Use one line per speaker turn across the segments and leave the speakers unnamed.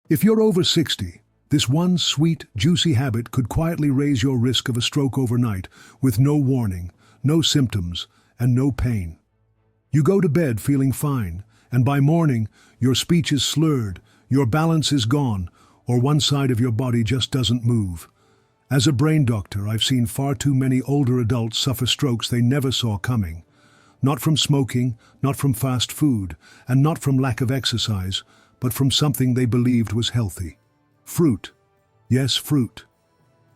If you're over 60, this one sweet, juicy habit could quietly raise your risk of a stroke overnight with no warning, no symptoms, and no pain. You go to bed feeling fine, and by morning, your speech is slurred, your balance is gone, or one side of your body just doesn't move. As a brain doctor, I've seen far too many older adults suffer strokes they never saw coming. Not from smoking, not from fast food, and not from lack of exercise, but from something they believed was healthy. Fruit. Yes, fruit.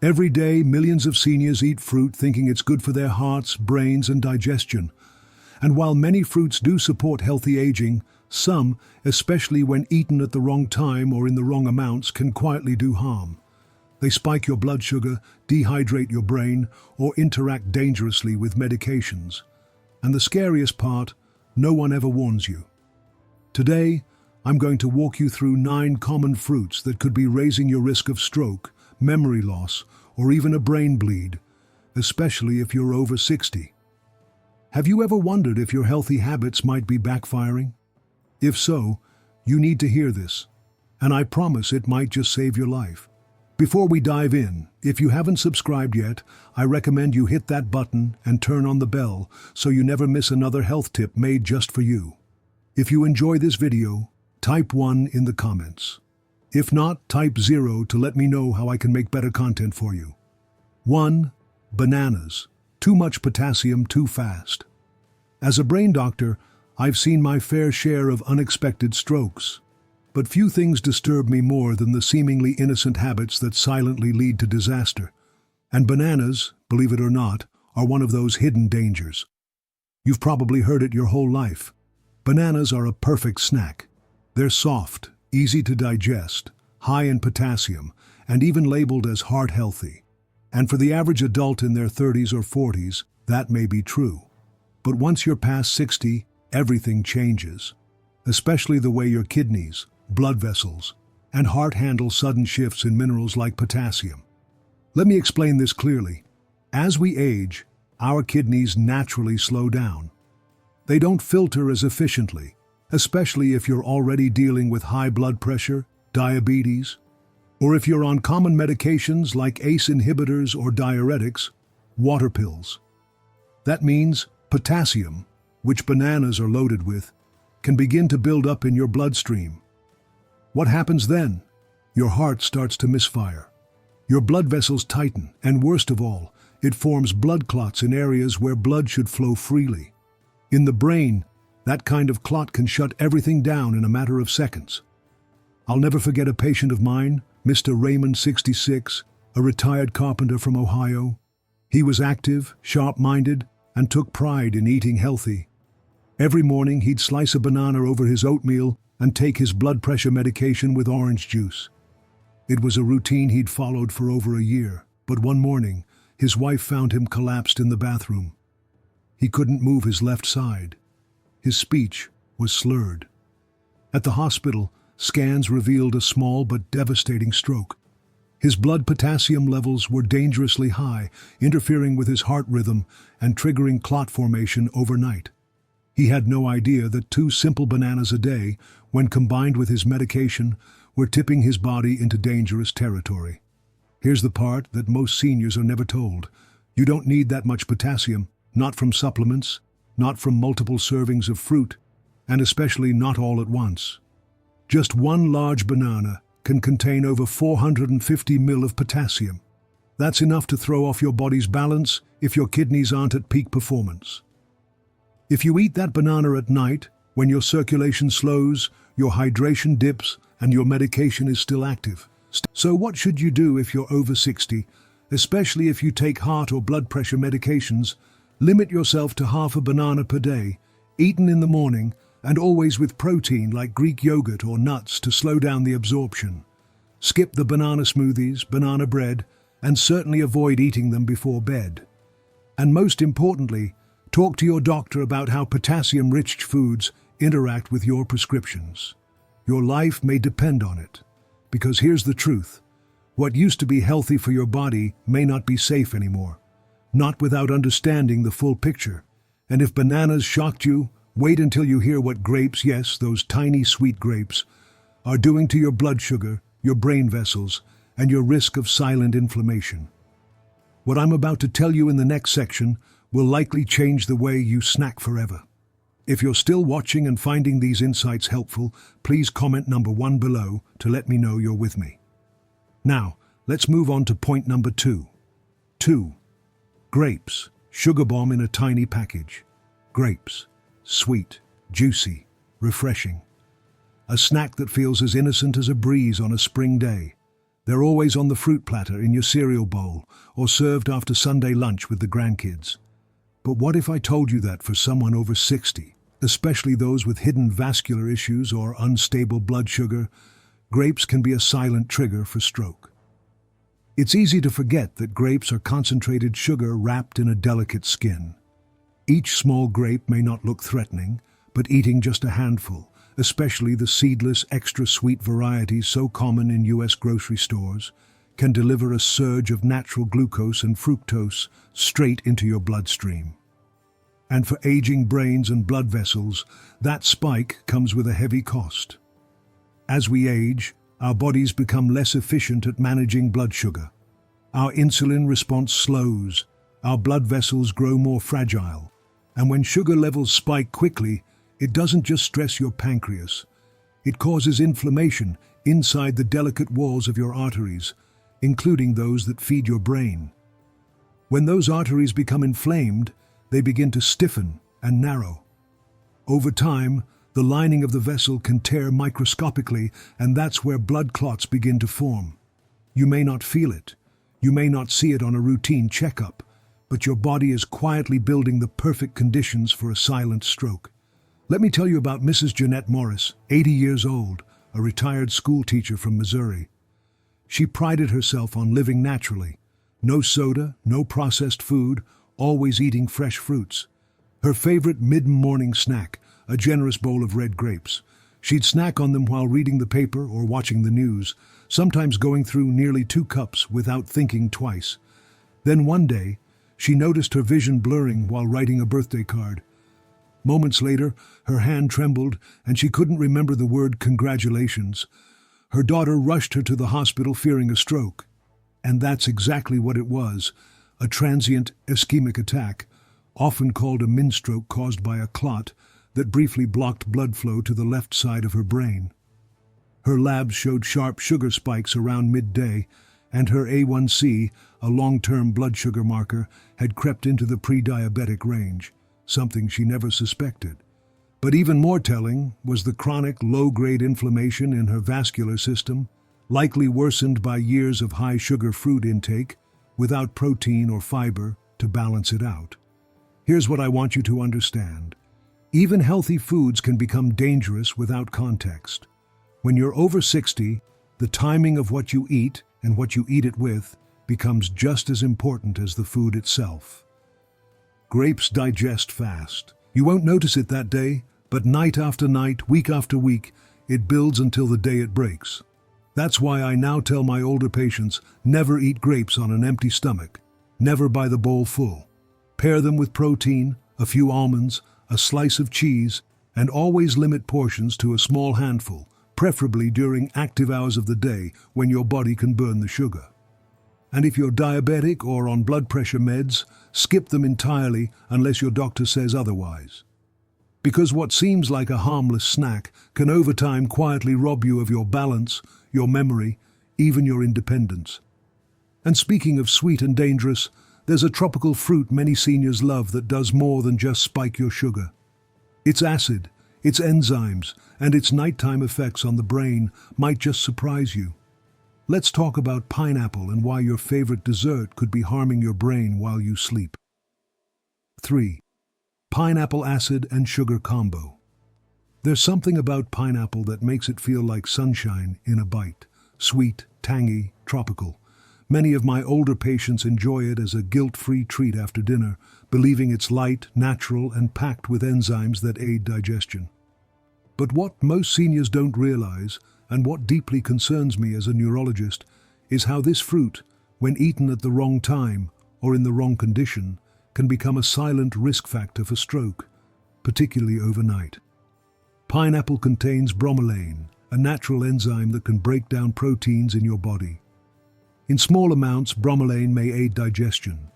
Every day, millions of seniors eat fruit thinking it's good for their hearts, brains, and digestion. And while many fruits do support healthy aging, some, especially when eaten at the wrong time or in the wrong amounts, can quietly do harm. They spike your blood sugar, dehydrate your brain, or interact dangerously with medications. And the scariest part, no one ever warns you. Today, I'm going to walk you through 9 common fruits that could be raising your risk of stroke, memory loss, or even a brain bleed, especially if you're over 60. Have you ever wondered if your healthy habits might be backfiring? If so, you need to hear this, and I promise it might just save your life. Before we dive in, if you haven't subscribed yet, I recommend you hit that button and turn on the bell so you never miss another health tip made just for you. If you enjoy this video, type 1 in the comments. If not, type 0 to let me know how I can make better content for you. 1. Bananas. Too much potassium too fast. As a brain doctor, I've seen my fair share of unexpected strokes. But few things disturb me more than the seemingly innocent habits that silently lead to disaster. And bananas, believe it or not, are one of those hidden dangers. You've probably heard it your whole life. Bananas are a perfect snack. They're soft, easy to digest, high in potassium, and even labeled as heart healthy. And for the average adult in their 30s or 40s, that may be true. But once you're past 60, everything changes. Especially the way your kidneys, blood vessels, and heart handle sudden shifts in minerals like potassium. Let me explain this clearly. As we age, our kidneys naturally slow down. They don't filter as efficiently, especially if you're already dealing with high blood pressure, diabetes, or if you're on common medications like ACE inhibitors or diuretics, water pills. That means potassium, which bananas are loaded with, can begin to build up in your bloodstream. What happens then? Your heart starts to misfire. Your blood vessels tighten, and worst of all, it forms blood clots in areas where blood should flow freely. In the brain, that kind of clot can shut everything down in a matter of seconds. I'll never forget a patient of mine, Mr. Romaine, 66, a retired carpenter from Ohio. He was active, sharp-minded, and took pride in eating healthy. Every morning he'd slice a banana over his oatmeal and take his blood pressure medication with orange juice. It was a routine he'd followed for over a year, but one morning, his wife found him collapsed in the bathroom. He couldn't move his left side. His speech was slurred. At the hospital, scans revealed a small but devastating stroke. His blood potassium levels were dangerously high, interfering with his heart rhythm and triggering clot formation overnight. He had no idea that 2 simple bananas a day, when combined with his medication, were tipping his body into dangerous territory. Here's the part that most seniors are never told. You don't need that much potassium, not from supplements, not from multiple servings of fruit, and especially not all at once. Just one large banana can contain over 450 ml of potassium. That's enough to throw off your body's balance if your kidneys aren't at peak performance. If you eat that banana at night, when your circulation slows, your hydration dips, and your medication is still active. So what should you do if you're over 60, especially if you take heart or blood pressure medications? Limit yourself to half a banana per day, eaten in the morning, and always with protein like Greek yogurt or nuts to slow down the absorption. Skip the banana smoothies, banana bread, and certainly avoid eating them before bed. And most importantly, talk to your doctor about how potassium-rich foods interact with your prescriptions. Your life may depend on it. Because here's the truth. What used to be healthy for your body may not be safe anymore. Not without understanding the full picture. And if bananas shocked you, wait until you hear what grapes, yes, those tiny sweet grapes, are doing to your blood sugar, your brain vessels, and your risk of silent inflammation. What I'm about to tell you in the next section will likely change the way you snack forever. If you're still watching and finding these insights helpful, please comment number 1 below to let me know you're with me. Now, let's move on to point number 2. 2. Grapes, sugar bomb in a tiny package. Grapes, sweet, juicy, refreshing. A snack that feels as innocent as a breeze on a spring day. They're always on the fruit platter in your cereal bowl or served after Sunday lunch with the grandkids. But what if I told you that for someone over 60, especially those with hidden vascular issues or unstable blood sugar, grapes can be a silent trigger for stroke? It's easy to forget that grapes are concentrated sugar wrapped in a delicate skin. Each small grape may not look threatening, but eating just a handful, especially the seedless, extra-sweet varieties so common in U.S. grocery stores, can deliver a surge of natural glucose and fructose straight into your bloodstream. And for aging brains and blood vessels, that spike comes with a heavy cost. As we age, our bodies become less efficient at managing blood sugar. Our insulin response slows, our blood vessels grow more fragile, and when sugar levels spike quickly, it doesn't just stress your pancreas. It causes inflammation inside the delicate walls of your arteries, including those that feed your brain. When those arteries become inflamed, they begin to stiffen and narrow. Over time, the lining of the vessel can tear microscopically, and that's where blood clots begin to form. You may not feel it, you may not see it on a routine checkup, but your body is quietly building the perfect conditions for a silent stroke. Let me tell you about Mrs. Jeanette Morris, 80 years old, a retired school teacher from Missouri. She prided herself on living naturally. No soda, no processed food, always eating fresh fruits. Her favorite mid-morning snack, a generous bowl of red grapes. She'd snack on them while reading the paper or watching the news, sometimes going through nearly 2 cups without thinking twice. Then one day, she noticed her vision blurring while writing a birthday card. Moments later, her hand trembled and she couldn't remember the word congratulations. Her daughter rushed her to the hospital fearing a stroke. And that's exactly what it was, a transient ischemic attack, often called a minstroke caused by a clot that briefly blocked blood flow to the left side of her brain. Her labs showed sharp sugar spikes around midday, and her A1C, a long-term blood sugar marker, had crept into the pre-diabetic range, something she never suspected. But even more telling was the chronic low-grade inflammation in her vascular system, likely worsened by years of high-sugar fruit intake, without protein or fiber to balance it out. Here's what I want you to understand. Even healthy foods can become dangerous without context. When you're over 60, the timing of what you eat and what you eat it with becomes just as important as the food itself. Grapes digest fast. You won't notice it that day, but night after night, week after week, it builds until the day it breaks. That's why I now tell my older patients, never eat grapes on an empty stomach. Never by the bowl full. Pair them with protein, a few almonds, a slice of cheese, and always limit portions to a small handful, preferably during active hours of the day when your body can burn the sugar. And if you're diabetic or on blood pressure meds, skip them entirely unless your doctor says otherwise. Because what seems like a harmless snack can over time quietly rob you of your balance, your memory, even your independence. And speaking of sweet and dangerous, there's a tropical fruit many seniors love that does more than just spike your sugar. Its acid, its enzymes, and its nighttime effects on the brain might just surprise you. Let's talk about pineapple and why your favorite dessert could be harming your brain while you sleep. 3. Pineapple acid and sugar combo. There's something about pineapple that makes it feel like sunshine in a bite. Sweet, tangy, tropical. Many of my older patients enjoy it as a guilt-free treat after dinner, believing it's light, natural, and packed with enzymes that aid digestion. But what most seniors don't realize, and what deeply concerns me as a neurologist, is how this fruit, when eaten at the wrong time or in the wrong condition, can become a silent risk factor for stroke, particularly overnight. Pineapple contains bromelain, a natural enzyme that can break down proteins in your body. In small amounts, bromelain may aid digestion,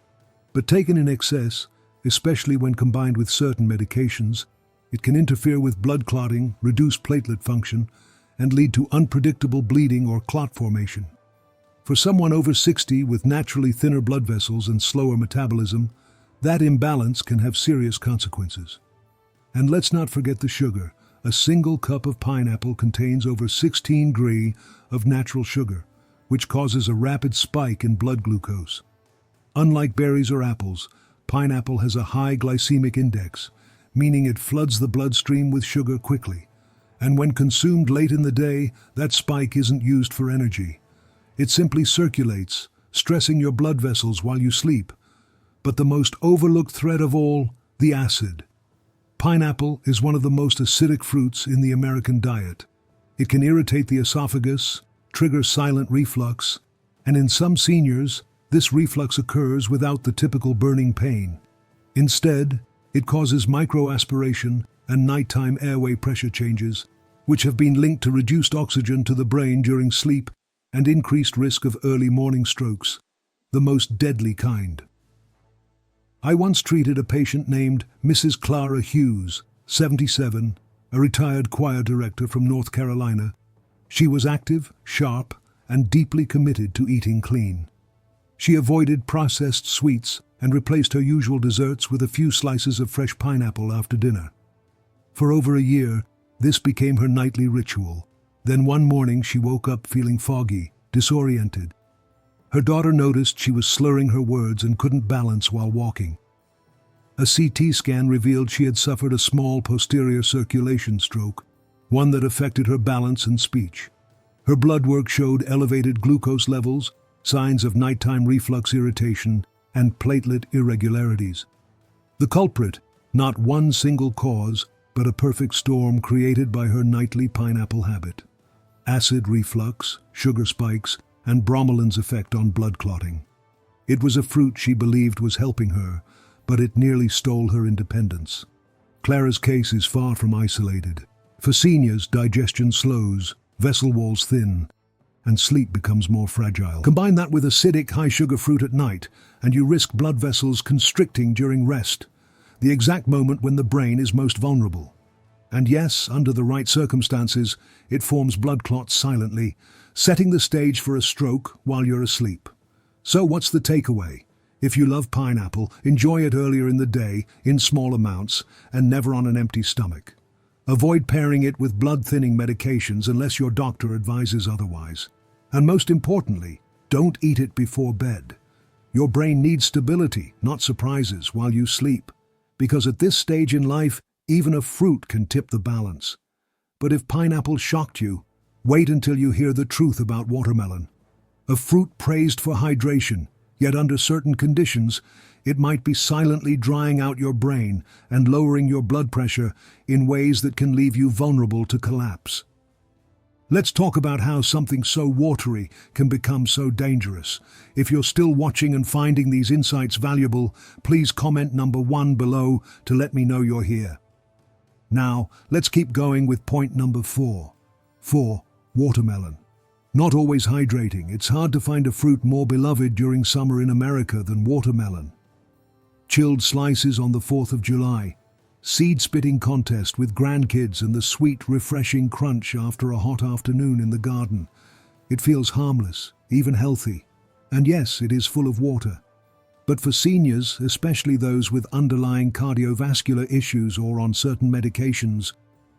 but taken in excess, especially when combined with certain medications, it can interfere with blood clotting, reduce platelet function, and lead to unpredictable bleeding or clot formation. For someone over 60 with naturally thinner blood vessels and slower metabolism, that imbalance can have serious consequences. And let's not forget the sugar. A single cup of pineapple contains over 16 g of natural sugar, which causes a rapid spike in blood glucose. Unlike berries or apples, pineapple has a high glycemic index, meaning it floods the bloodstream with sugar quickly. And when consumed late in the day, that spike isn't used for energy. It simply circulates, stressing your blood vessels while you sleep. But the most overlooked thread of all, the acid. Pineapple is one of the most acidic fruits in the American diet. It can irritate the esophagus, trigger silent reflux, and in some seniors, this reflux occurs without the typical burning pain. Instead, it causes microaspiration and nighttime airway pressure changes, which have been linked to reduced oxygen to the brain during sleep and increased risk of early morning strokes, the most deadly kind. I once treated a patient named Mrs. Clara Hughes, 77, a retired choir director from North Carolina. She was active, sharp, and deeply committed to eating clean. She avoided processed sweets and replaced her usual desserts with a few slices of fresh pineapple after dinner. For over a year, this became her nightly ritual. Then one morning she woke up feeling foggy, disoriented. Her daughter noticed she was slurring her words and couldn't balance while walking. A CT scan revealed she had suffered a small posterior circulation stroke, one that affected her balance and speech. Her blood work showed elevated glucose levels, signs of nighttime reflux irritation, and platelet irregularities. The culprit, not one single cause, but a perfect storm created by her nightly pineapple habit. Acid reflux, sugar spikes, and bromelaine's effect on blood clotting. It was a fruit she believed was helping her, but it nearly stole her independence. Clara's case is far from isolated. For seniors, digestion slows, vessel walls thin, and sleep becomes more fragile. Combine that with acidic, high-sugar fruit at night, and you risk blood vessels constricting during rest, the exact moment when the brain is most vulnerable. And yes, under the right circumstances, it forms blood clots silently, setting the stage for a stroke while you're asleep. So what's the takeaway? If you love pineapple, enjoy it earlier in the day, in small amounts, and never on an empty stomach. Avoid pairing it with blood-thinning medications unless your doctor advises otherwise. And most importantly, don't eat it before bed. Your brain needs stability, not surprises, while you sleep. Because at this stage in life, even a fruit can tip the balance. But if pineapple shocked you, wait until you hear the truth about watermelon. A fruit praised for hydration, yet under certain conditions, it might be silently drying out your brain and lowering your blood pressure in ways that can leave you vulnerable to collapse. Let's talk about how something so watery can become so dangerous. If you're still watching and finding these insights valuable, please comment number 1 below to let me know you're here. Now, let's keep going with point number 4. 4. Watermelon. Not always hydrating, it's hard to find a fruit more beloved during summer in America than watermelon. Chilled slices on the 4th of July, seed-spitting contest with grandkids and the sweet, refreshing crunch after a hot afternoon in the garden. It feels harmless, even healthy. And yes, it is full of water. But for seniors, especially those with underlying cardiovascular issues or on certain medications,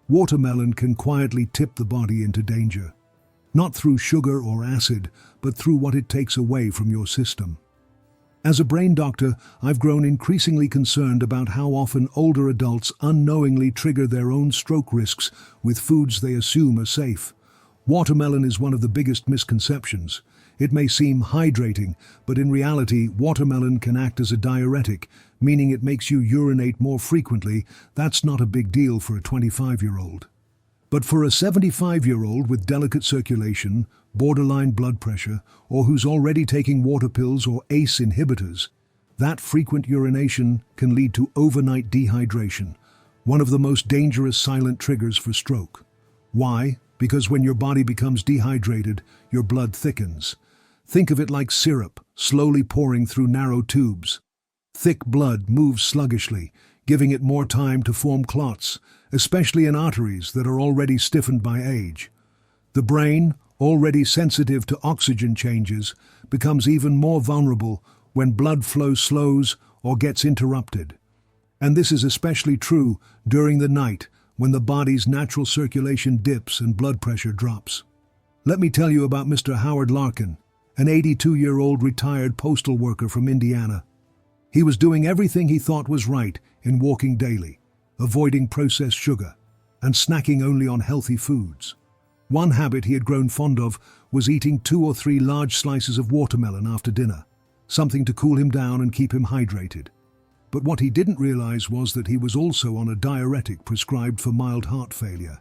watermelon can quietly tip the body into danger. Not through sugar or acid, but through what it takes away from your system. As a brain doctor, I've grown increasingly concerned about how often older adults unknowingly trigger their own stroke risks with foods they assume are safe. Watermelon is one of the biggest misconceptions. It may seem hydrating, but in reality, watermelon can act as a diuretic, meaning it makes you urinate more frequently. That's not a big deal for a 25-year-old. But for a 75-year-old with delicate circulation, borderline blood pressure, or who's already taking water pills or ACE inhibitors, that frequent urination can lead to overnight dehydration, one of the most dangerous silent triggers for stroke. Why? because when your body becomes dehydrated, your blood thickens. Think of it like syrup, slowly pouring through narrow tubes. Thick blood moves sluggishly, giving it more time to form clots, especially in arteries that are already stiffened by age. The brain, already sensitive to oxygen changes, becomes even more vulnerable when blood flow slows or gets interrupted. And this is especially true during the night when the body's natural circulation dips and blood pressure drops. Let me tell you about Mr. Howard Larkin, an 82-year-old retired postal worker from Indiana. He was doing everything he thought was right in walking daily, avoiding processed sugar, and snacking only on healthy foods. One habit he had grown fond of was eating 2 or 3 large slices of watermelon after dinner, something to cool him down and keep him hydrated. But what he didn't realize was that he was also on a diuretic prescribed for mild heart failure.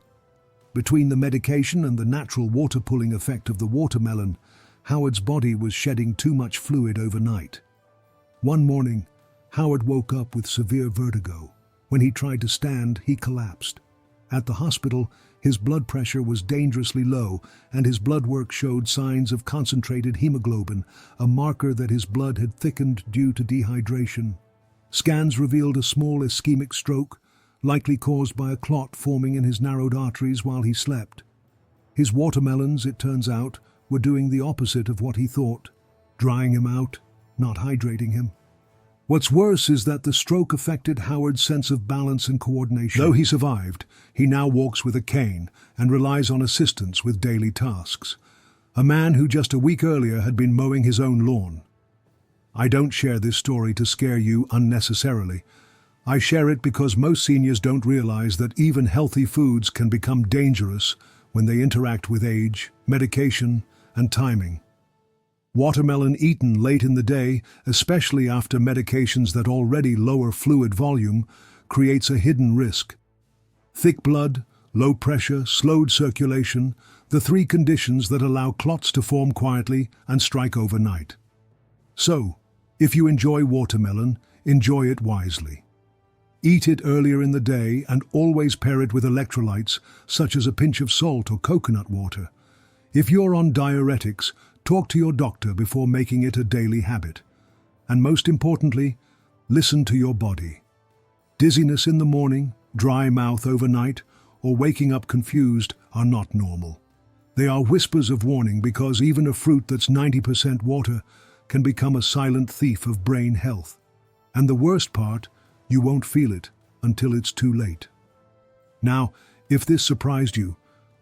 Between the medication and the natural water-pulling effect of the watermelon, Howard's body was shedding too much fluid overnight. One morning, Howard woke up with severe vertigo. When he tried to stand, he collapsed. At the hospital, his blood pressure was dangerously low, and his blood work showed signs of concentrated hemoglobin, a marker that his blood had thickened due to dehydration. Scans revealed a small ischemic stroke, likely caused by a clot forming in his narrowed arteries while he slept. His watermelons, it turns out, were doing the opposite of what he thought, drying him out, not hydrating him. What's worse is that the stroke affected Howard's sense of balance and coordination. Though he survived, he now walks with a cane and relies on assistance with daily tasks. A man who just a week earlier had been mowing his own lawn. I don't share this story to scare you unnecessarily. I share it because most seniors don't realize that even healthy foods can become dangerous when they interact with age, medication, and timing. Watermelon eaten late in the day, especially after medications that already lower fluid volume, creates a hidden risk. Thick blood, low pressure, slowed circulation, the 3 conditions that allow clots to form quietly and strike overnight. So, if you enjoy watermelon, enjoy it wisely. Eat it earlier in the day and always pair it with electrolytes, such as a pinch of salt or coconut water. If you're on diuretics, talk to your doctor before making it a daily habit. And most importantly, listen to your body. Dizziness in the morning, dry mouth overnight, or waking up confused are not normal. They are whispers of warning because even a fruit that's 90% water can become a silent thief of brain health. And the worst part, you won't feel it until it's too late. Now, if this surprised you,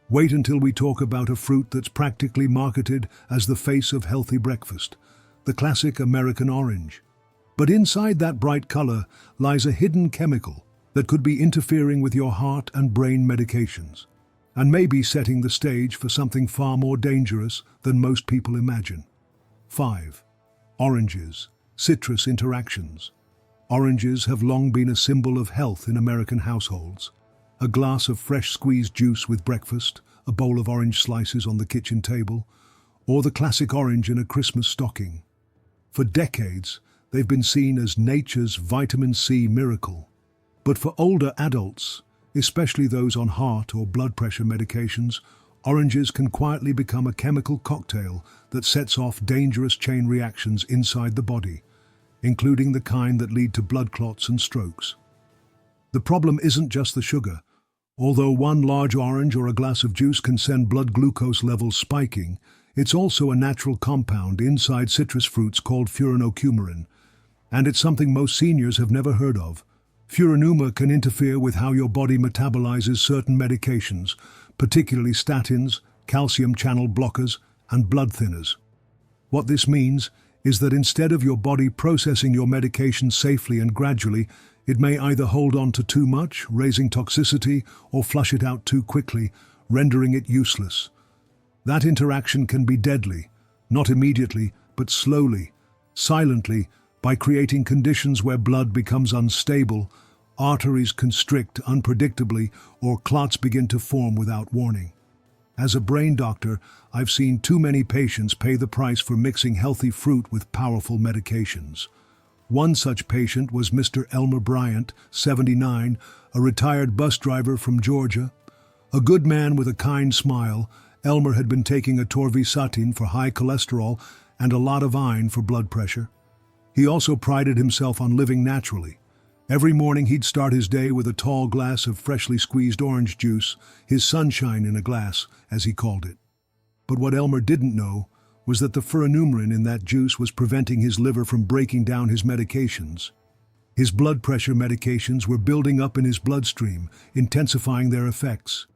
wait until we talk about a fruit that's practically marketed as the face of healthy breakfast, the classic American orange. But inside that bright color lies a hidden chemical that could be interfering with your heart and brain medications, and maybe setting the stage for something far more dangerous than most people imagine. 5. Oranges, citrus interactions. Oranges have long been a symbol of health in American households. A glass of fresh squeezed juice with breakfast, a bowl of orange slices on the kitchen table, or the classic orange in a Christmas stocking. For decades, they've been seen as nature's vitamin C miracle. But for older adults, especially those on heart or blood pressure medications, oranges can quietly become a chemical cocktail that sets off dangerous chain reactions inside the body, including the kind that lead to blood clots and strokes. The problem isn't just the sugar. Although one large orange or a glass of juice can send blood glucose levels spiking, it's also a natural compound inside citrus fruits called furanocoumarin, and it's something most seniors have never heard of. Furanuma can interfere with how your body metabolizes certain medications, particularly statins, calcium channel blockers, and blood thinners. What this means is that instead of your body processing your medication safely and gradually, it may either hold on to too much, raising toxicity, or flush it out too quickly, rendering it useless. That interaction can be deadly, not immediately, but slowly, silently, by creating conditions where blood becomes unstable, arteries constrict unpredictably, or clots begin to form without warning. As a brain doctor, I've seen too many patients pay the price for mixing healthy fruit with powerful medications. One such patient was Mr. Elmer Bryant, 79, a retired bus driver from Georgia. A good man with a kind smile, Elmer had been taking atorvastatin for high cholesterol and a lot of iron for blood pressure. He also prided himself on living naturally. Every morning he'd start his day with a tall glass of freshly squeezed orange juice, his sunshine in a glass, as he called it. But what Elmer didn't know was that the furanumrin in that juice was preventing his liver from breaking down his medications. His blood pressure medications were building up in his bloodstream, intensifying their effects.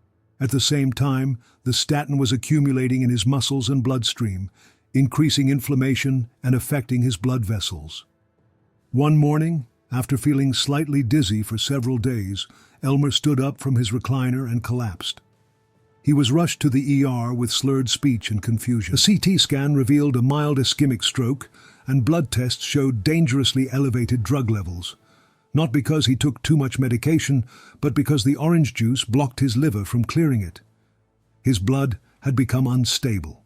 At the same time, the statin was accumulating in his muscles and bloodstream, increasing inflammation and affecting his blood vessels. One morning, after feeling slightly dizzy for several days, Elmer stood up from his recliner and collapsed. He was rushed to the ER with slurred speech and confusion. A CT scan revealed a mild ischemic stroke, and blood tests showed dangerously elevated drug levels. Not because he took too much medication, but because the orange juice blocked his liver from clearing it. His blood had become unstable.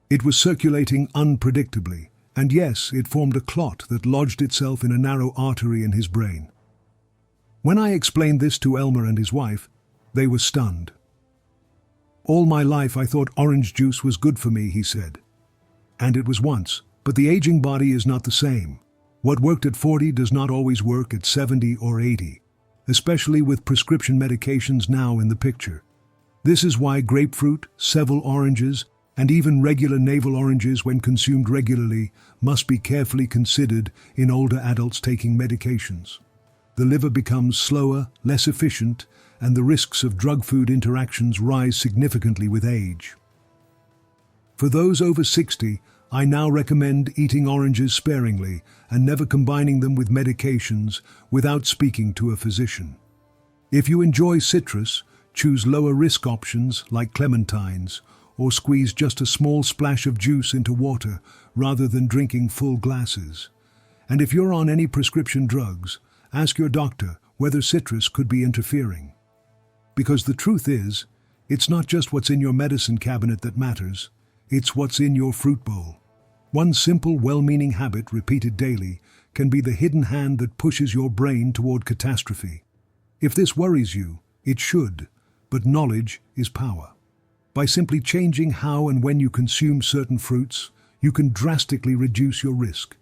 It was circulating unpredictably, and yes, it formed a clot that lodged itself in a narrow artery in his brain. When I explained this to Elmer and his wife, they were stunned. "All my life I thought orange juice was good for me," he said. "And it was once, but the aging body is not the same. What worked at 40 does not always work at 70 or 80, especially with prescription medications now in the picture. This is why grapefruit, Seville oranges, and even regular navel oranges, when consumed regularly, must be carefully considered in older adults taking medications. The liver becomes slower, less efficient, and the risks of drug-food interactions rise significantly with age. For those over 60, I now recommend eating oranges sparingly and never combining them with medications without speaking to a physician. If you enjoy citrus, choose lower-risk options like clementines, or squeeze just a small splash of juice into water rather than drinking full glasses. And if you're on any prescription drugs, ask your doctor whether citrus could be interfering. Because the truth is, it's not just what's in your medicine cabinet that matters, it's what's in your fruit bowl. One simple, well-meaning habit repeated daily can be the hidden hand that pushes your brain toward catastrophe. If this worries you, it should, but knowledge is power. By simply changing how and when you consume certain fruits, you can drastically reduce your risk.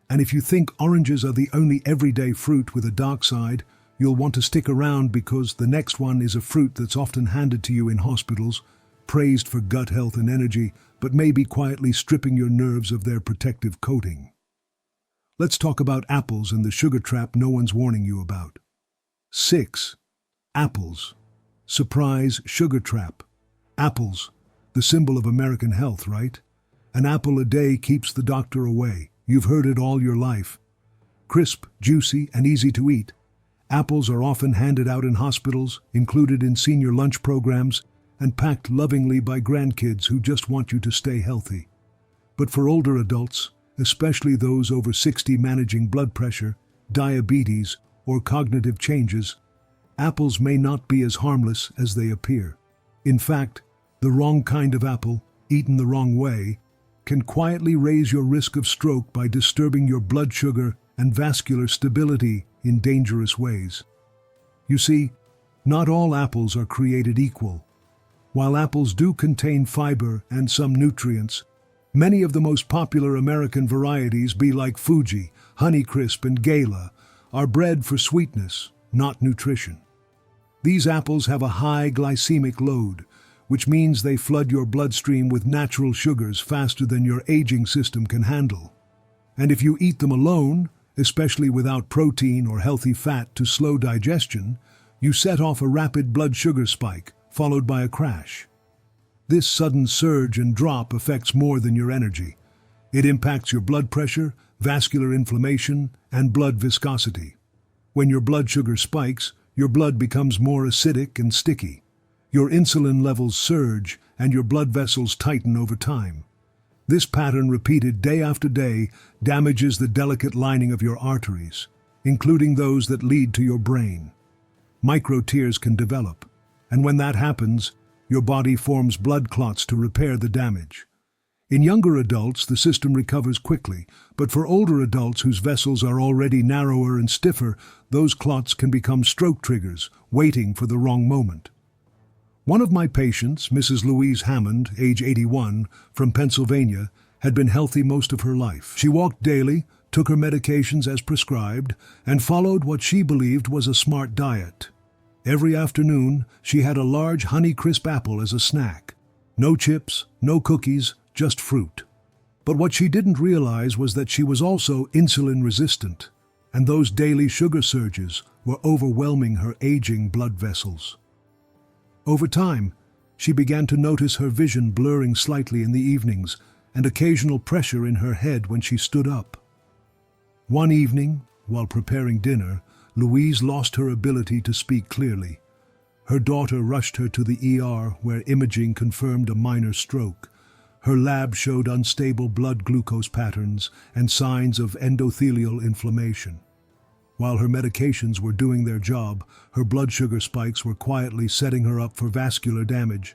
And if you think oranges are the only everyday fruit with a dark side, you'll want to stick around because the next one is a fruit that's often handed to you in hospitals, praised for gut health and energy, but maybe quietly stripping your nerves of their protective coating. Let's talk about apples and the sugar trap no one's warning you about. 6. Apples. Surprise sugar trap. Apples, the symbol of American health, right? An apple a day keeps the doctor away. You've heard it all your life. Crisp, juicy, and easy to eat. Apples are often handed out in hospitals, included in senior lunch programs, and packed lovingly by grandkids who just want you to stay healthy. But for older adults, especially those over 60 managing blood pressure, diabetes, or cognitive changes, apples may not be as harmless as they appear. In fact, the wrong kind of apple, eaten the wrong way, can quietly raise your risk of stroke by disturbing your blood sugar and vascular stability in dangerous ways. You see, not all apples are created equal. While apples do contain fiber and some nutrients, many of the most popular American varieties, be like Fuji, Honeycrisp, and Gala, are bred for sweetness, not nutrition. These apples have a high glycemic load, which means they flood your bloodstream with natural sugars faster than your aging system can handle. And if you eat them alone, especially without protein or healthy fat to slow digestion, you set off a rapid blood sugar spike, followed by a crash. This sudden surge and drop affects more than your energy. It impacts your blood pressure, vascular inflammation, and blood viscosity. When your blood sugar spikes, your blood becomes more acidic and sticky. Your insulin levels surge, and your blood vessels tighten over time. This pattern, repeated day after day, damages the delicate lining of your arteries, including those that lead to your brain. Micro-tears can develop, and when that happens, your body forms blood clots to repair the damage. In younger adults, the system recovers quickly, but for older adults whose vessels are already narrower and stiffer, those clots can become stroke triggers, waiting for the wrong moment. One of my patients, Mrs. Louise Hammond, age 81, from Pennsylvania, had been healthy most of her life. She walked daily, took her medications as prescribed, and followed what she believed was a smart diet. Every afternoon, she had a large Honeycrisp apple as a snack. No chips, no cookies, just fruit. But what she didn't realize was that she was also insulin resistant, and those daily sugar surges were overwhelming her aging blood vessels. Over time, she began to notice her vision blurring slightly in the evenings and occasional pressure in her head when she stood up. One evening, while preparing dinner, Louise lost her ability to speak clearly. Her daughter rushed her to the ER where imaging confirmed a minor stroke. Her lab showed unstable blood glucose patterns and signs of endothelial inflammation. While her medications were doing their job, her blood sugar spikes were quietly setting her up for vascular damage.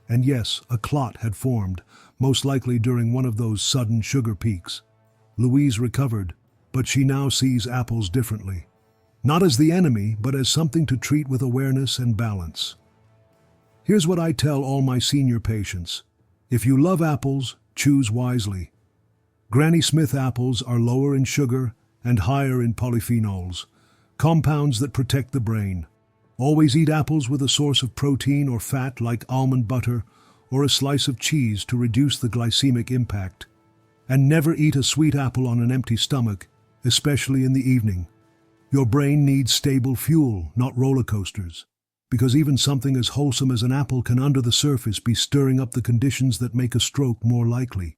And yes, a clot had formed, most likely during one of those sudden sugar peaks. Louise recovered, but she now sees apples differently. Not as the enemy, but as something to treat with awareness and balance. Here's what I tell all my senior patients. If you love apples, choose wisely. Granny Smith apples are lower in sugar and higher in polyphenols, compounds that protect the brain. Always eat apples with a source of protein or fat like almond butter or a slice of cheese to reduce the glycemic impact. And never eat a sweet apple on an empty stomach, especially in the evening. Your brain needs stable fuel, not roller coasters, because even something as wholesome as an apple can under the surface be stirring up the conditions that make a stroke more likely.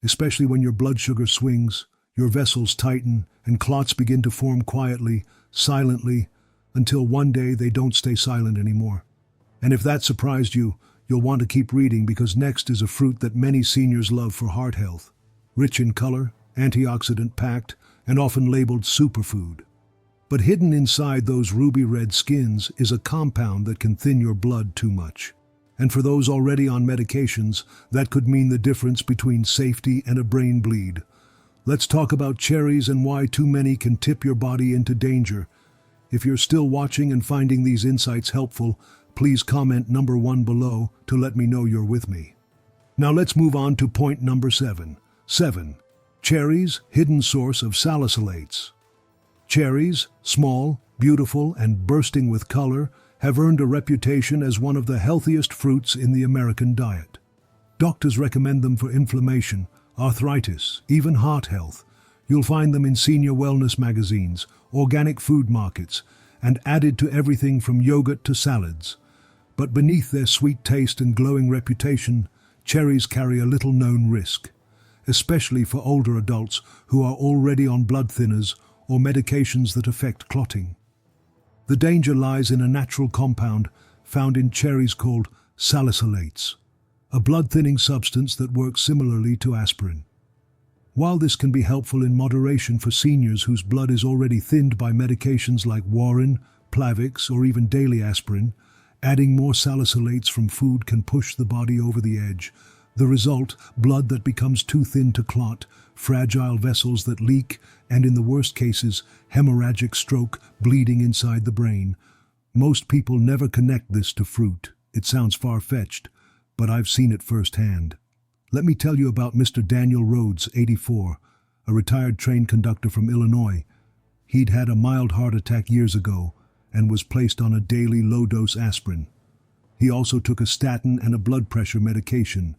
Especially when your blood sugar swings, your vessels tighten, and clots begin to form quietly, silently, until one day they don't stay silent anymore. And if that surprised you, you'll want to keep reading because next is a fruit that many seniors love for heart health. Rich in color, antioxidant-packed, and often labeled superfood. But hidden inside those ruby-red skins is a compound that can thin your blood too much. And for those already on medications, that could mean the difference between safety and a brain bleed. Let's talk about cherries and why too many can tip your body into danger. If you're still watching and finding these insights helpful, please comment number 1 below to let me know you're with me. Now let's move on to point number 7. 7. Cherries, hidden source of salicylates. Cherries, small, beautiful, and bursting with color, have earned a reputation as one of the healthiest fruits in the American diet. Doctors recommend them for inflammation, arthritis, even heart health. You'll find them in senior wellness magazines, organic food markets, and added to everything from yogurt to salads. But beneath their sweet taste and glowing reputation, cherries carry a little-known risk, especially for older adults who are already on blood thinners or medications that affect clotting. The danger lies in a natural compound found in cherries called salicylates, a blood-thinning substance that works similarly to aspirin. While this can be helpful in moderation for seniors whose blood is already thinned by medications like Warren, Plavix, or even daily aspirin, adding more salicylates from food can push the body over the edge. The result, blood that becomes too thin to clot, fragile vessels that leak, and in the worst cases, hemorrhagic stroke, bleeding inside the brain. Most people never connect this to fruit. It sounds far-fetched, but I've seen it firsthand. Let me tell you about Mr. Daniel Rhodes, 84, a retired train conductor from Illinois. He'd had a mild heart attack years ago and was placed on a daily low-dose aspirin. He also took a statin and a blood pressure medication.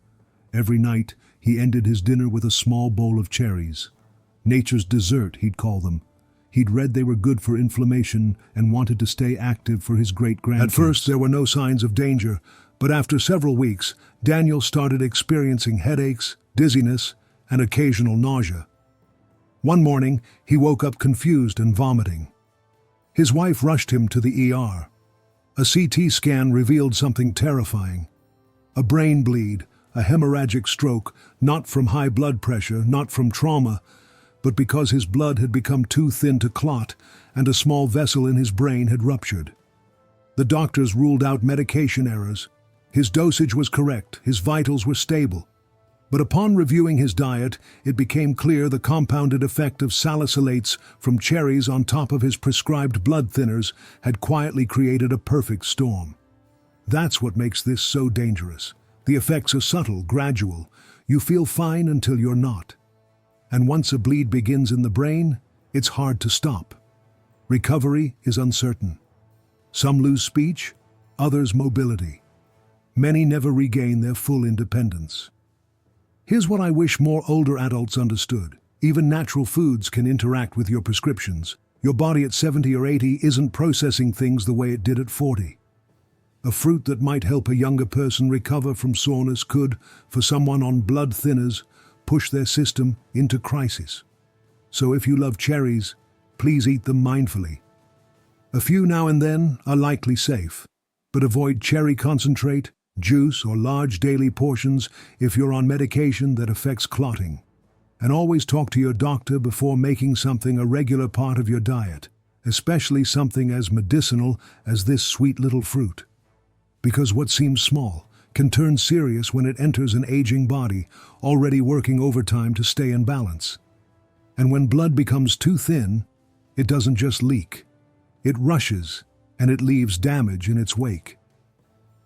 Every night, he ended his dinner with a small bowl of cherries. Nature's dessert, he'd call them. He'd read they were good for inflammation and wanted to stay active for his great-grandkids. At first, there were no signs of danger, but after several weeks, Daniel started experiencing headaches, dizziness, and occasional nausea. One morning, he woke up confused and vomiting. His wife rushed him to the ER. A CT scan revealed something terrifying. A brain bleed, a hemorrhagic stroke, not from high blood pressure, not from trauma, but because his blood had become too thin to clot and a small vessel in his brain had ruptured. The doctors ruled out medication errors. His dosage was correct, his vitals were stable. But upon reviewing his diet, it became clear the compounded effect of salicylates from cherries on top of his prescribed blood thinners had quietly created a perfect storm. That's what makes this so dangerous. The effects are subtle, gradual. You feel fine until you're not. And once a bleed begins in the brain, it's hard to stop. Recovery is uncertain. Some lose speech, others mobility. Many never regain their full independence. Here's what I wish more older adults understood. Even natural foods can interact with your prescriptions. Your body at 70 or 80 isn't processing things the way it did at 40. A fruit that might help a younger person recover from soreness could, for someone on blood thinners, push their system into crisis. So if you love cherries, please eat them mindfully. A few now and then are likely safe, but avoid cherry concentrate, juice, or large daily portions if you're on medication that affects clotting. And always talk to your doctor before making something a regular part of your diet, especially something as medicinal as this sweet little fruit. Because what seems small can turn serious when it enters an aging body, already working overtime to stay in balance. And when blood becomes too thin, it doesn't just leak. It rushes, and it leaves damage in its wake.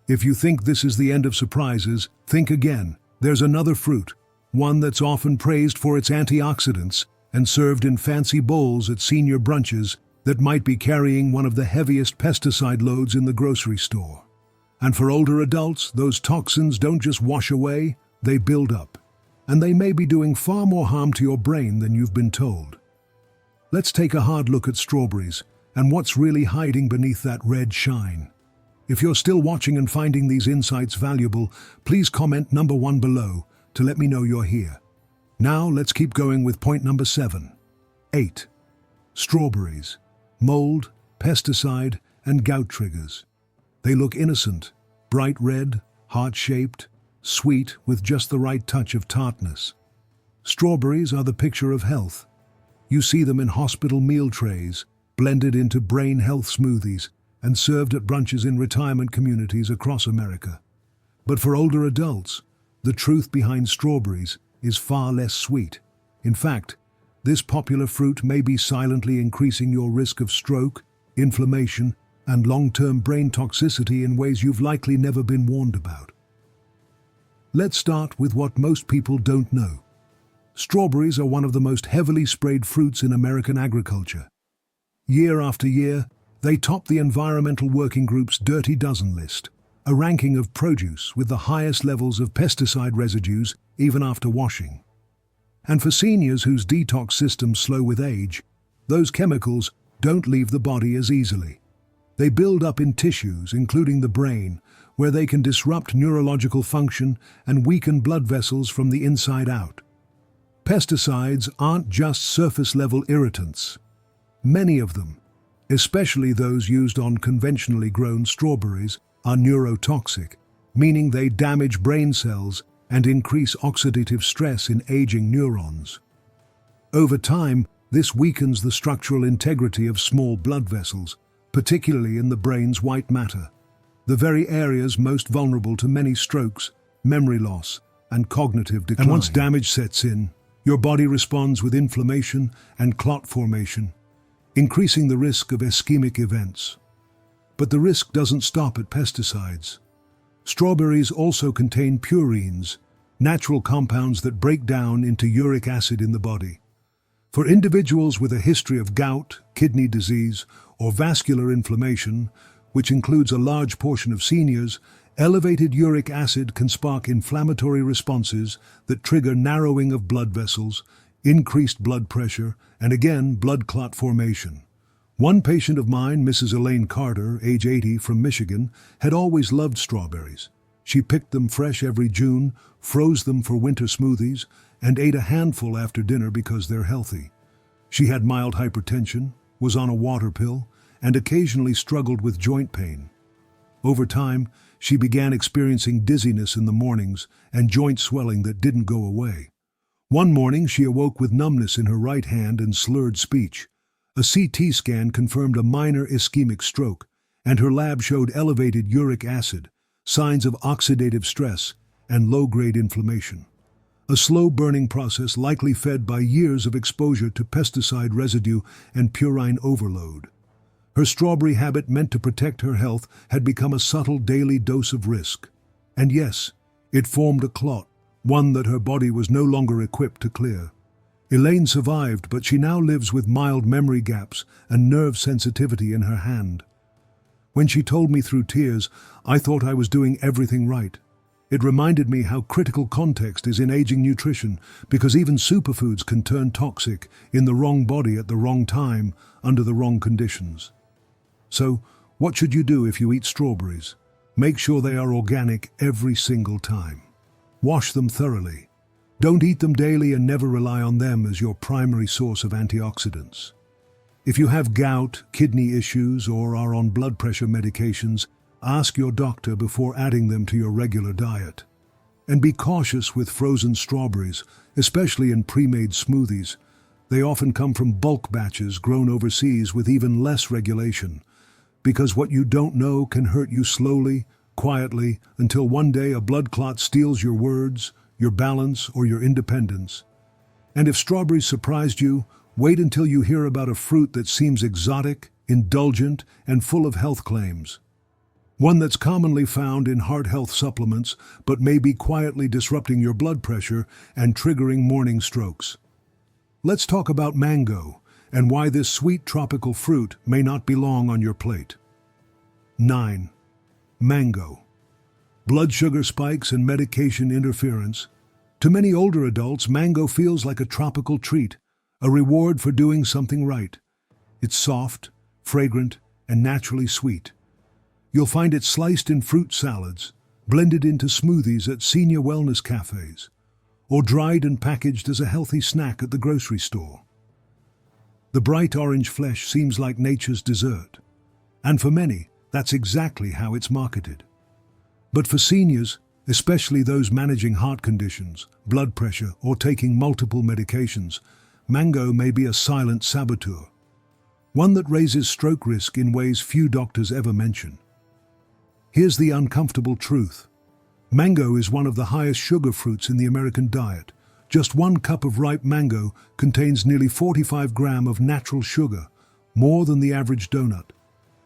If you think this is the end of surprises, think again. There's another fruit, one that's often praised for its antioxidants and served in fancy bowls at senior brunches, that might be carrying one of the heaviest pesticide loads in the grocery store. And for older adults, those toxins don't just wash away, they build up. And they may be doing far more harm to your brain than you've been told. Let's take a hard look at strawberries and what's really hiding beneath that red shine. If you're still watching and finding these insights valuable, please comment number 1 below to let me know you're here. Now let's keep going with point number 7. 8. Strawberries, mold, pesticide, and gout triggers. They look innocent, bright red, heart-shaped, sweet with just the right touch of tartness. Strawberries are the picture of health. You see them in hospital meal trays, blended into brain health smoothies, and served at brunches in retirement communities across America. But for older adults, the truth behind strawberries is far less sweet. In fact, this popular fruit may be silently increasing your risk of stroke, inflammation, and long-term brain toxicity in ways you've likely never been warned about. Let's start with what most people don't know. Strawberries are one of the most heavily sprayed fruits in American agriculture. Year after year, they top the Environmental Working Group's Dirty Dozen list, a ranking of produce with the highest levels of pesticide residues even after washing. And for seniors whose detox systems slow with age, those chemicals don't leave the body as easily. They build up in tissues, including the brain, where they can disrupt neurological function and weaken blood vessels from the inside out. Pesticides aren't just surface-level irritants. Many of them, especially those used on conventionally grown strawberries, are neurotoxic, meaning they damage brain cells and increase oxidative stress in aging neurons. Over time, this weakens the structural integrity of small blood vessels, particularly in the brain's white matter, the very areas most vulnerable to many strokes, memory loss, and cognitive decline. And once damage sets in, your body responds with inflammation and clot formation, increasing the risk of ischemic events. But the risk doesn't stop at pesticides. Strawberries also contain purines, natural compounds that break down into uric acid in the body. For individuals with a history of gout, kidney disease, or vascular inflammation, which includes a large portion of seniors, elevated uric acid can spark inflammatory responses that trigger narrowing of blood vessels, increased blood pressure, and again, blood clot formation. One patient of mine, Mrs. Elaine Carter, age 80, from Michigan, had always loved strawberries. She picked them fresh every June, froze them for winter smoothies, and ate a handful after dinner because they're healthy. She had mild hypertension, was on a water pill, and occasionally struggled with joint pain. Over time, she began experiencing dizziness in the mornings and joint swelling that didn't go away. One morning, she awoke with numbness in her right hand and slurred speech. A CT scan confirmed a minor ischemic stroke, and her lab showed elevated uric acid, signs of oxidative stress, and low-grade inflammation. A slow-burning process likely fed by years of exposure to pesticide residue and purine overload. Her strawberry habit meant to protect her health had become a subtle daily dose of risk. And yes, it formed a clot, one that her body was no longer equipped to clear. Elaine survived, but she now lives with mild memory gaps and nerve sensitivity in her hand. When she told me through tears, I thought I was doing everything right. It reminded me how critical context is in aging nutrition, because even superfoods can turn toxic in the wrong body at the wrong time under the wrong conditions. So, what should you do if you eat strawberries? Make sure they are organic every single time. Wash them thoroughly. Don't eat them daily and never rely on them as your primary source of antioxidants. If you have gout, kidney issues, or are on blood pressure medications, ask your doctor before adding them to your regular diet. And be cautious with frozen strawberries, especially in pre-made smoothies. They often come from bulk batches grown overseas with even less regulation, because what you don't know can hurt you slowly, quietly, until one day a blood clot steals your words, your balance, or your independence. And if strawberries surprised you, wait until you hear about a fruit that seems exotic, indulgent, and full of health claims. One that's commonly found in heart health supplements, but may be quietly disrupting your blood pressure and triggering morning strokes. Let's talk about mango, and why this sweet tropical fruit may not belong on your plate. 9. Mango. Blood sugar spikes and medication interference. To many older adults, mango feels like a tropical treat, a reward for doing something right. It's soft, fragrant, and naturally sweet. You'll find it sliced in fruit salads, blended into smoothies at senior wellness cafes, or dried and packaged as a healthy snack at the grocery store. The bright orange flesh seems like nature's dessert, and for many, that's exactly how it's marketed. But for seniors, especially those managing heart conditions, blood pressure, or taking multiple medications, mango may be a silent saboteur, one that raises stroke risk in ways few doctors ever mention. Here's the uncomfortable truth. Mango is one of the highest sugar fruits in the American diet. Just 1 cup of ripe mango contains nearly 45 grams of natural sugar, more than the average donut.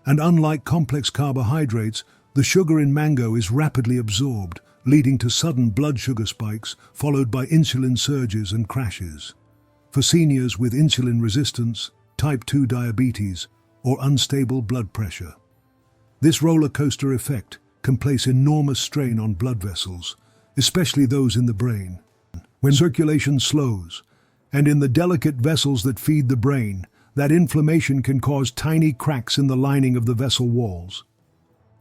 And unlike complex carbohydrates, the sugar in mango is rapidly absorbed, leading to sudden blood sugar spikes, followed by insulin surges and crashes. For seniors with insulin resistance, type 2 diabetes, or unstable blood pressure, this roller coaster effect can place enormous strain on blood vessels, especially those in the brain. When circulation slows, and in the delicate vessels that feed the brain, that inflammation can cause tiny cracks in the lining of the vessel walls.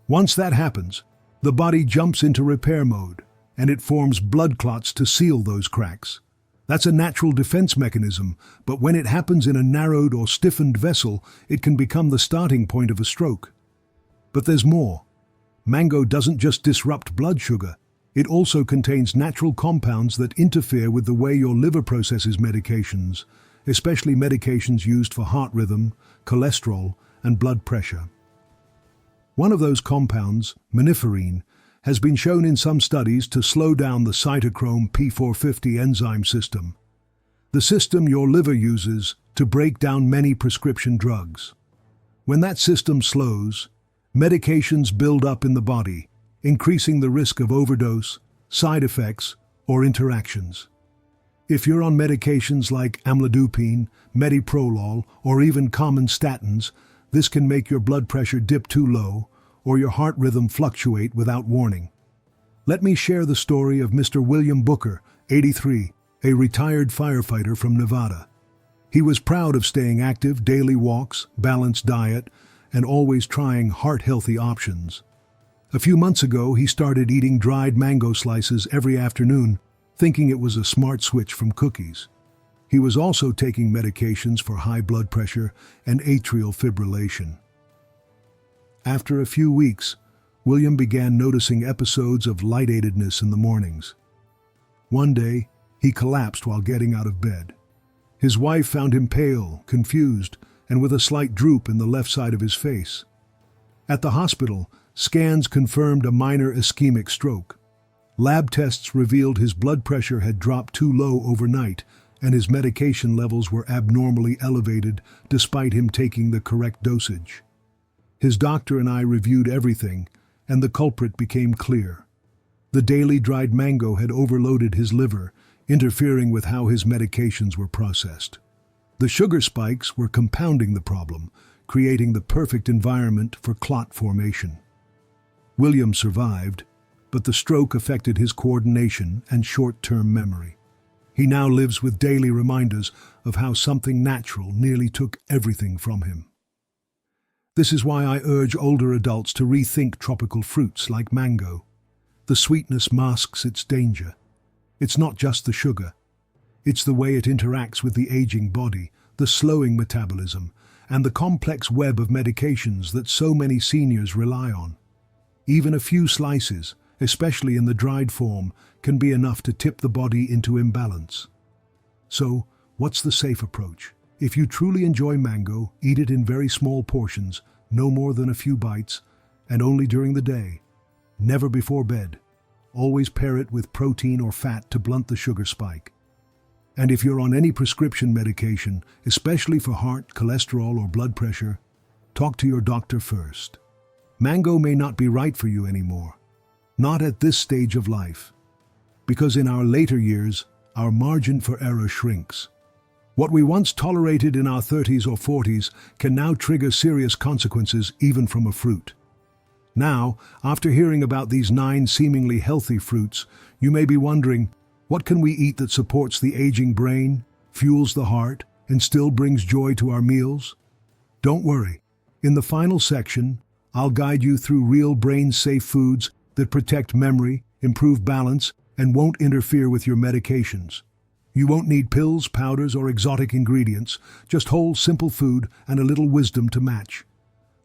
Once that happens, the body jumps into repair mode, and it forms blood clots to seal those cracks. That's a natural defense mechanism, but when it happens in a narrowed or stiffened vessel, it can become the starting point of a stroke. But there's more. Mango doesn't just disrupt blood sugar, it also contains natural compounds that interfere with the way your liver processes medications, especially medications used for heart rhythm, cholesterol, and blood pressure. One of those compounds, miniferine, has been shown in some studies to slow down the cytochrome P450 enzyme system, the system your liver uses to break down many prescription drugs. When that system slows, medications build up in the body, increasing the risk of overdose, side effects, or interactions. If you're on medications like amlodipine, metoprolol, or even common statins, this can make your blood pressure dip too low, or your heart rhythm fluctuate without warning. Let me share the story of Mr. William Booker, 83, a retired firefighter from Nevada. He was proud of staying active, daily walks, balanced diet, and always trying heart-healthy options. A few months ago, he started eating dried mango slices every afternoon, thinking it was a smart switch from cookies. He was also taking medications for high blood pressure and atrial fibrillation. After a few weeks, William began noticing episodes of lightheadedness in the mornings. One day, he collapsed while getting out of bed. His wife found him pale, confused, and with a slight droop in the left side of his face. At the hospital, scans confirmed a minor ischemic stroke. Lab tests revealed his blood pressure had dropped too low overnight, and his medication levels were abnormally elevated despite him taking the correct dosage. His doctor and I reviewed everything, and the culprit became clear. The daily dried mango had overloaded his liver, interfering with how his medications were processed. The sugar spikes were compounding the problem, creating the perfect environment for clot formation. William survived, but the stroke affected his coordination and short-term memory. He now lives with daily reminders of how something natural nearly took everything from him. This is why I urge older adults to rethink tropical fruits like mango. The sweetness masks its danger. It's not just the sugar. It's the way it interacts with the aging body, the slowing metabolism, and the complex web of medications that so many seniors rely on. Even a few slices, especially in the dried form, can be enough to tip the body into imbalance. So, what's the safe approach? If you truly enjoy mango, eat it in very small portions, no more than a few bites, and only during the day. Never before bed. Always pair it with protein or fat to blunt the sugar spike. And if you're on any prescription medication, especially for heart, cholesterol, or blood pressure, talk to your doctor first. Mango may not be right for you anymore. Not at this stage of life. Because in our later years, our margin for error shrinks. What we once tolerated in our 30s or 40s can now trigger serious consequences even from a fruit. Now, after hearing about these 9 seemingly healthy fruits, you may be wondering, what can we eat that supports the aging brain, fuels the heart, and still brings joy to our meals? Don't worry. In the final section, I'll guide you through real brain-safe foods that protect memory, improve balance, and won't interfere with your medications. You won't need pills, powders, or exotic ingredients, just whole, simple food and a little wisdom to match.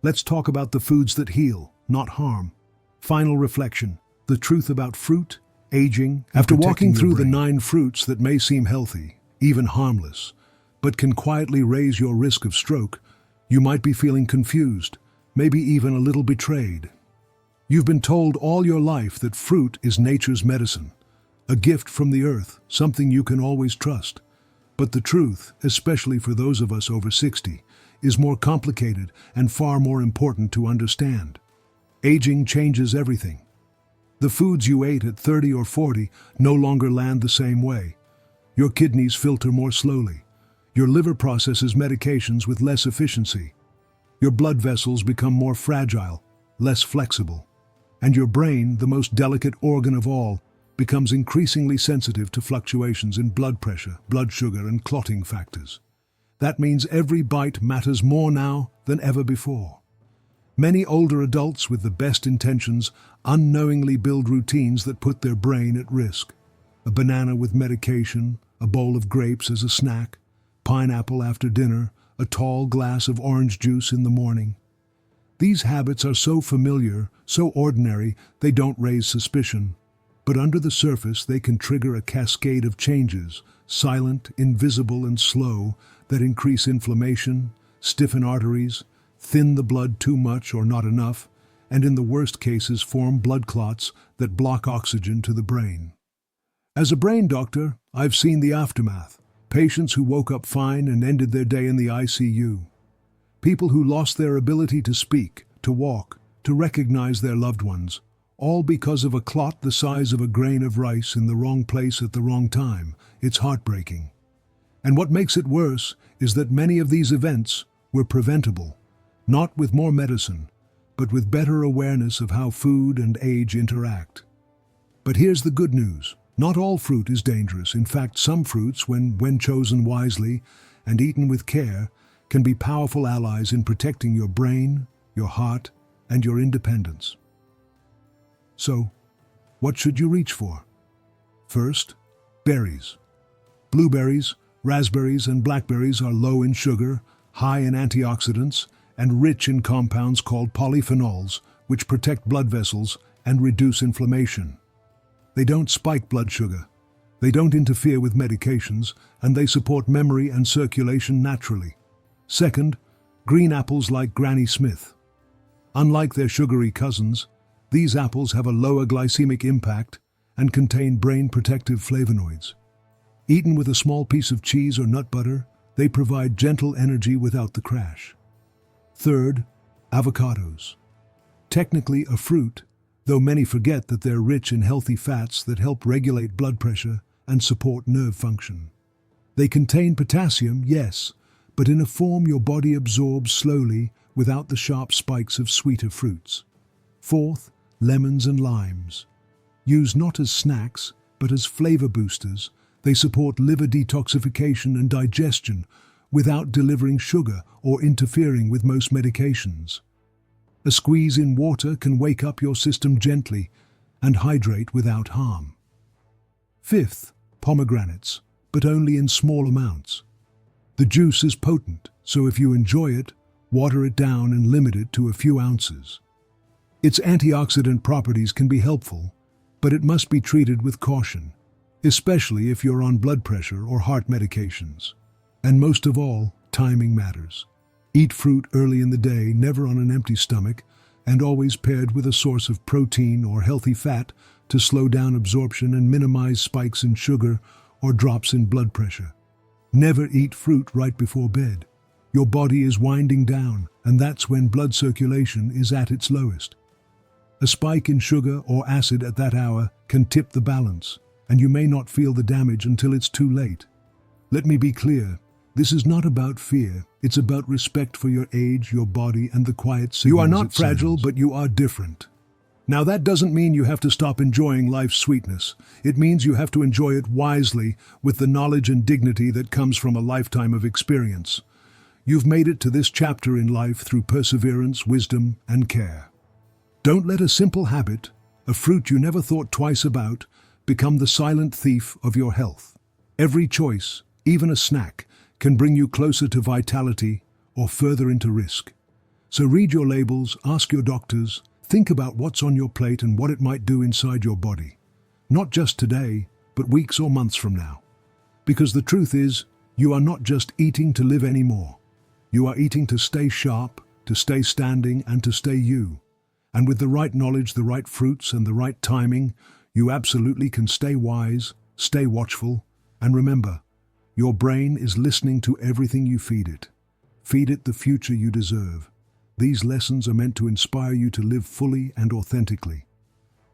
Let's talk about the foods that heal, not harm. Final reflection, the truth about fruit, aging. After walking through the 9 fruits that may seem healthy, even harmless, but can quietly raise your risk of stroke, you might be feeling confused, maybe even a little betrayed. You've been told all your life that fruit is nature's medicine, a gift from the earth, something you can always trust. But the truth, especially for those of us over 60, is more complicated and far more important to understand. Aging changes everything. The foods you ate at 30 or 40 no longer land the same way. Your kidneys filter more slowly. Your liver processes medications with less efficiency. Your blood vessels become more fragile, less flexible. And your brain, the most delicate organ of all, becomes increasingly sensitive to fluctuations in blood pressure, blood sugar, and clotting factors. That means every bite matters more now than ever before. Many older adults with the best intentions unknowingly build routines that put their brain at risk. A banana with medication, a bowl of grapes as a snack, pineapple after dinner, a tall glass of orange juice in the morning. These habits are so familiar, so ordinary, they don't raise suspicion. But under the surface, they can trigger a cascade of changes, silent, invisible, and slow, that increase inflammation, stiffen arteries, thin the blood too much or not enough, and in the worst cases form blood clots that block oxygen to the brain. As a brain doctor, I've seen the aftermath. Patients who woke up fine and ended their day in the ICU. People who lost their ability to speak, to walk, to recognize their loved ones, all because of a clot the size of a grain of rice in the wrong place at the wrong time. It's heartbreaking. And what makes it worse is that many of these events were preventable, not with more medicine, but with better awareness of how food and age interact. But here's the good news. Not all fruit is dangerous. In fact, some fruits, when chosen wisely and eaten with care, can be powerful allies in protecting your brain, your heart, and your independence. So, what should you reach for? First, berries. Blueberries, raspberries, and blackberries are low in sugar, high in antioxidants, and rich in compounds called polyphenols, which protect blood vessels and reduce inflammation. They don't spike blood sugar, they don't interfere with medications, and they support memory and circulation naturally. Second, green apples like Granny Smith. Unlike their sugary cousins, these apples have a lower glycemic impact and contain brain-protective flavonoids. Eaten with a small piece of cheese or nut butter, they provide gentle energy without the crash. Third, Avocados. Technically a fruit, though many forget that they're rich in healthy fats that help regulate blood pressure and support nerve function. They contain potassium, yes, but in a form your body absorbs slowly without the sharp spikes of sweeter fruits. Fourth, lemons and limes. Used not as snacks, but as flavor boosters, they support liver detoxification and digestion without delivering sugar or interfering with most medications. A squeeze in water can wake up your system gently and hydrate without harm. Fifth, pomegranates, but only in small amounts. The juice is potent, so if you enjoy it, water it down and limit it to a few ounces. Its antioxidant properties can be helpful, but it must be treated with caution, especially if you're on blood pressure or heart medications. And most of all, timing matters. Eat fruit early in the day, never on an empty stomach, and always paired with a source of protein or healthy fat to slow down absorption and minimize spikes in sugar or drops in blood pressure. Never eat fruit right before bed. Your body is winding down, and that's when blood circulation is at its lowest. A spike in sugar or acid at that hour can tip the balance, and you may not feel the damage until it's too late. Let me be clear. This is not about fear, it's about respect for your age, your body, and the quiet signals. You are not fragile, but you are different. Now that doesn't mean you have to stop enjoying life's sweetness. It means you have to enjoy it wisely, with the knowledge and dignity that comes from a lifetime of experience. You've made it to this chapter in life through perseverance, wisdom, and care. Don't let a simple habit, a fruit you never thought twice about, become the silent thief of your health. Every choice, even a snack, can bring you closer to vitality or further into risk. So read your labels, ask your doctors, think about what's on your plate and what it might do inside your body. Not just today, but weeks or months from now. Because the truth is, you are not just eating to live anymore. You are eating to stay sharp, to stay standing, and to stay you. And with the right knowledge, the right fruits, and the right timing, you absolutely can stay wise, stay watchful, and remember, your brain is listening to everything you feed it. Feed it the future you deserve. These lessons are meant to inspire you to live fully and authentically.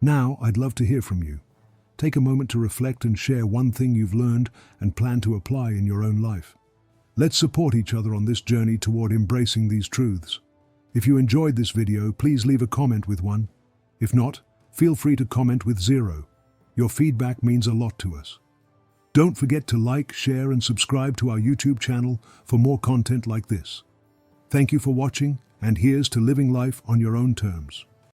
Now, I'd love to hear from you. Take a moment to reflect and share one thing you've learned and plan to apply in your own life. Let's support each other on this journey toward embracing these truths. If you enjoyed this video, please leave a comment with 1. If not, feel free to comment with 0. Your feedback means a lot to us. Don't forget to like, share, and subscribe to our YouTube channel for more content like this. Thank you for watching, and here's to living life on your own terms.